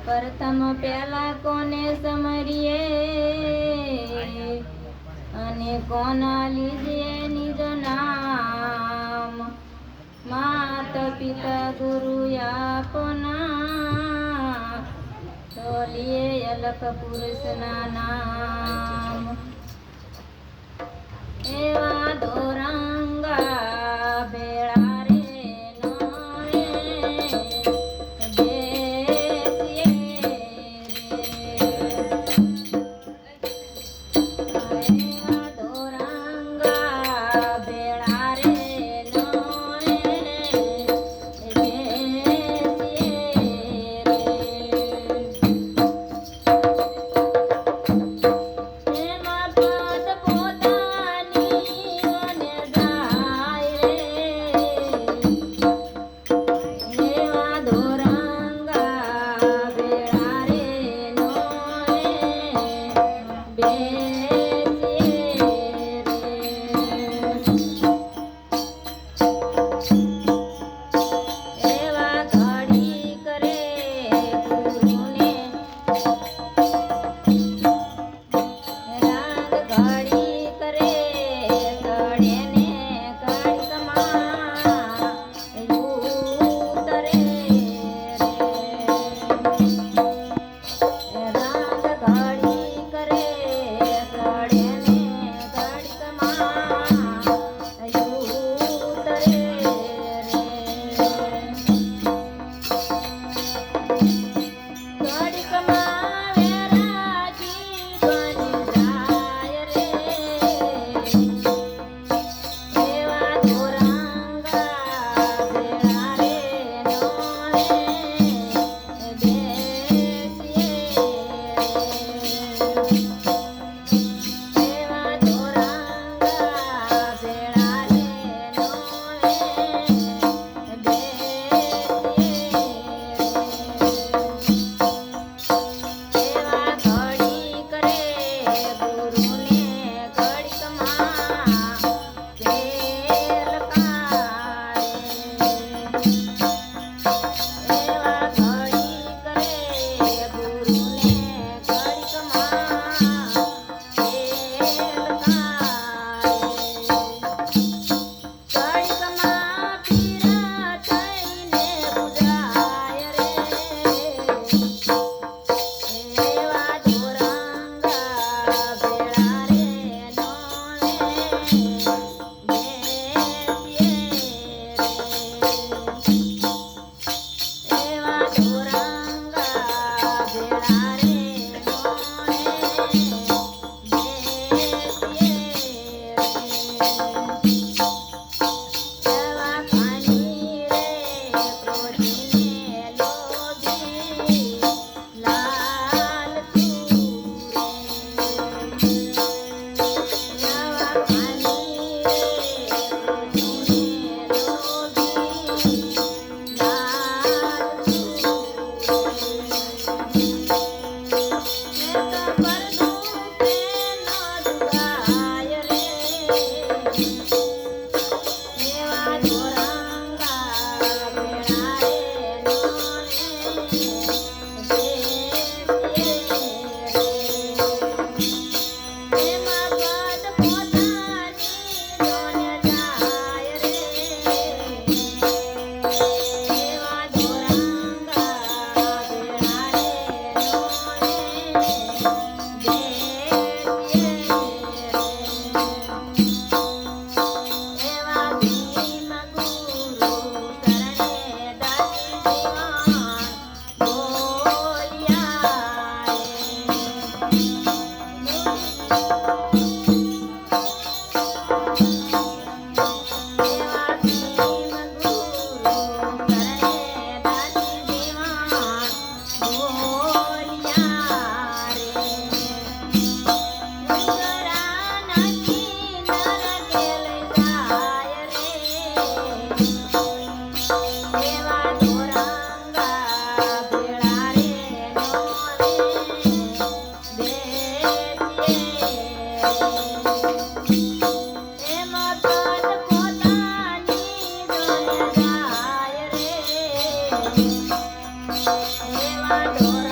પ્રથમ પેલા કોને સમરીએ અને કોના લીધે નિજ નામ માત પિતા ગુરુ આપના તોલીએ અલખ પુરુષના નામ એવા દોરંગા ભેળા રે નોરે બેસીએ રે એવા દોરંગા ભેળા રે નોરે બેસીએ રે એમાં પદ પોતાની વને જાય રે એવા દોરંગા ભેળા રે નોરે બેસીએ રે એવા ઘડી કરે ગુરુને રાગ ઘડી કરે તળે ને કડકમાં ઉતરે રે રાગ ઘડી કરે તળે ને કડકમાં ઉતરે રે કડકમાં વેરાગી બની જાય રે એવા દોરંગા ભેળા રે નોરે બેસીએ એવા દોરંગા ભેળા રે નોરે એવા ઘડી કરે ગુરુને ઘડીકમાં તેલ કાઢે એવા ઘડી કરે ગુરુને ઘડીકમાં તેલ કાઢે કડીકમાં પીરા થઈને ઉજાય રે એવા દોરંગા ભેળા રે નોરે બેસીએ એવા દોરંગા ભેળા રે નોરે બેસીએ એવા પાણી રે ક્રોધીને લોભી લાલ તું એવા પાણી રે ક્રોધીને લોભી લાલ તું એવા દોરંગા ભેળા રે નોરે બેસીએ એમાં પદ પોતાની જોને જાય રે એવા દોરંગા ભેળા રે નોરે બેસીએ એવા ભીમ ગુરુ શરણે દાસી દીવાન બોલ્યા એવા ભીમ ગુરુ શરણે દાસી દીવાન બોલ્યા રે ડુંગરાના કિનારે લઈ જાય રે એવા દોરંગા ભેળા રે નોરે બેસીએ એમાં પદ પોતાની જોને જાય રે એવા દોરંગા